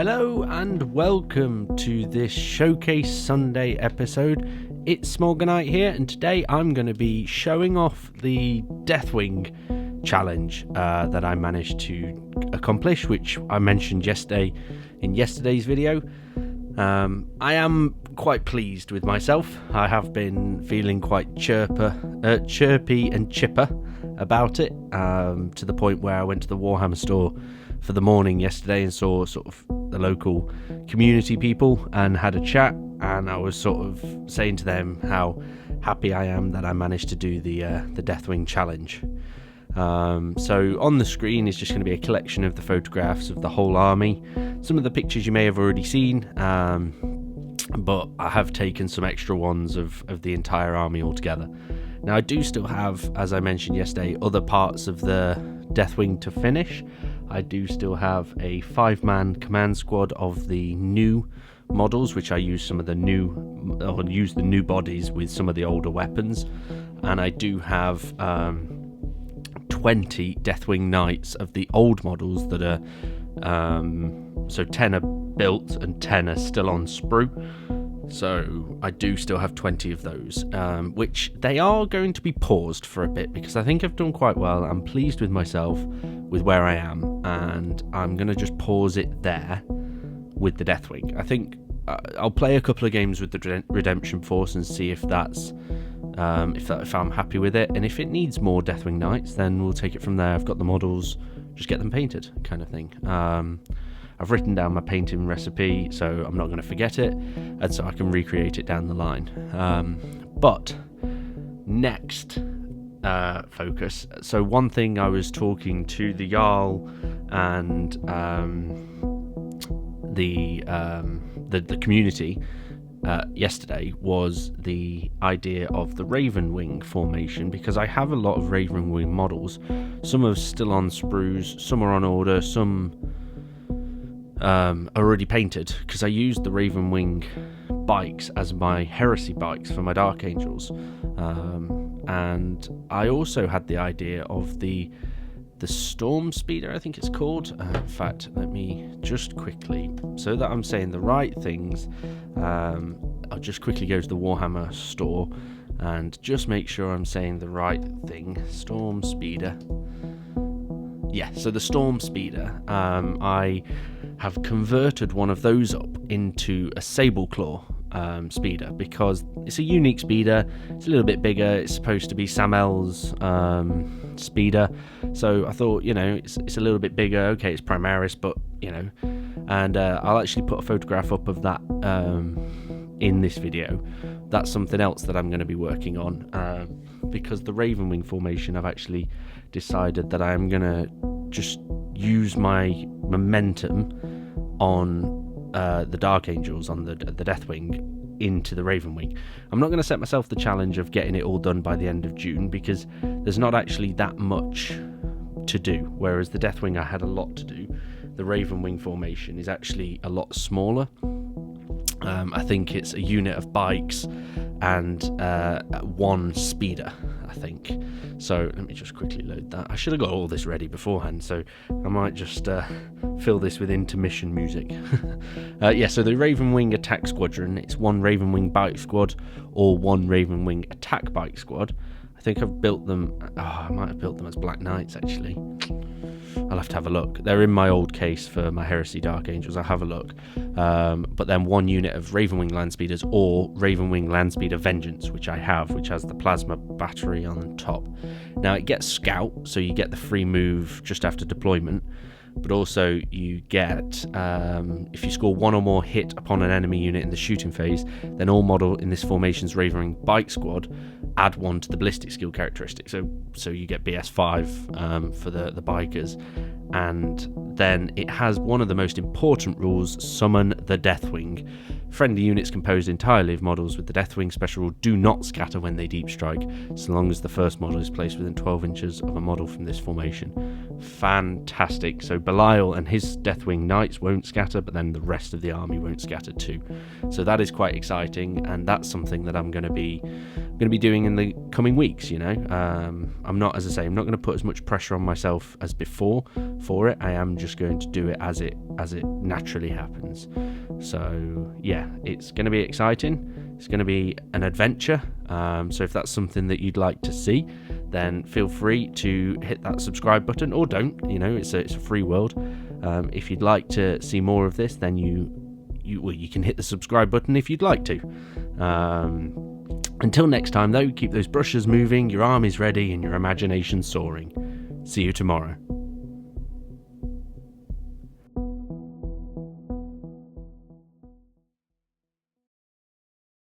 Hello and welcome to this Showcase Sunday episode. It's Smaugonite here, and today I'm going to be showing off the Deathwing challenge that I managed to accomplish, which I mentioned yesterday in yesterday's video. I am quite pleased with myself. I have been feeling quite chirpy and chipper about it, to the point where I went to the Warhammer store for the morning yesterday and saw sort of the local community people and had a chat, and I was sort of saying to them how happy I am that I managed to do the Deathwing challenge. So on the screen is just going to be a collection of the photographs of the whole army. Some of the pictures you may have already seen, but I have taken some extra ones of the entire army altogether. Now I do still have, as I mentioned yesterday, other parts of the Deathwing to finish. I do still have a 5-man command squad of the new models, which I use the new bodies with some of the older weapons, and I do have 20 Deathwing Knights of the old models that are so 10 are built and 10 are still on sprue. So I do still have 20 of those, which they are going to be paused for a bit because I think I've done quite well. I'm pleased with myself with where I am, and I'm going to just pause it there with the Deathwing. I think I'll play a couple of games with the Redemption Force and see if that's if I'm happy with it, and if it needs more Deathwing Knights, then we'll take it from there. I've got the models, just get them painted, kind of thing. I've written down my painting recipe, so I'm not going to forget it, and so I can recreate it down the line. But next focus. So one thing I was talking to the Jarl and the community yesterday was the idea of the Ravenwing formation, because I have a lot of Ravenwing models. Some are still on sprues, some are on order, some are already painted, because I used the Ravenwing bikes as my heresy bikes for my Dark Angels, and I also had the idea of the Storm Speeder, I think it's called. In fact, let me just quickly, so that I'm saying the right things, I'll just quickly go to the Warhammer store and just make sure I'm saying the right thing. Storm Speeder. Yeah, so the Storm Speeder, I have converted one of those up into a Sableclaw speeder, because it's a unique speeder. It's a little bit bigger. It's supposed to be Samel's speeder, so I thought, it's a little bit bigger. Okay, it's Primaris, but and I'll actually put a photograph up of that in this video. That's something else that I'm going to be working on, because the Ravenwing formation, I've actually decided that I'm going to just use my momentum on the Dark Angels, on the Deathwing, into the Ravenwing. I'm not going to set myself the challenge of getting it all done by the end of June, because there's not actually that much to do, whereas the Deathwing I had a lot to do. The Ravenwing formation is actually a lot smaller. I think it's a unit of bikes and one speeder, I think. So let me just quickly load that. I should have got all this ready beforehand, so I might just fill this with intermission music. Yeah, so the Ravenwing Attack Squadron, it's one Ravenwing Bike Squad or one Ravenwing Attack Bike Squad. I think I've built them, I might have built them as Black Knights actually. I'll have to have a look. They're in my old case for my Heresy Dark Angels. I'll have a look. But then one unit of Ravenwing Landspeeders or Ravenwing Landspeeder Vengeance, which I have, which has the plasma battery on top. Now it gets Scout, so you get the free move just after deployment, but also you get, if you score one or more hit upon an enemy unit in the shooting phase, then all model in this formation's Ravenwing Bike Squad add one to the ballistic skill characteristic. So you get BS5 for the bikers, and then it has one of the most important rules: summon the Deathwing. Friendly units composed entirely of models with the Deathwing special rule do not scatter when they deep strike, so long as the first model is placed within 12 inches of a model from this formation. fantastic. So Belial and his Deathwing knights won't scatter, but then the rest of the army won't scatter too. So that is quite exciting, and that's something that I'm going to be doing in the coming weeks. I'm not, as I say, I'm not going to put as much pressure on myself as before for it. I am just going to do it as it naturally happens. So yeah, it's going to be exciting. It's going to be an adventure. So if that's something that you'd like to see, then feel free to hit that subscribe button, or don't. It's a free world. If you'd like to see more of this, then you can hit the subscribe button if you'd like to. Until next time, though, keep those brushes moving, your armies ready, and your imagination soaring. See you tomorrow.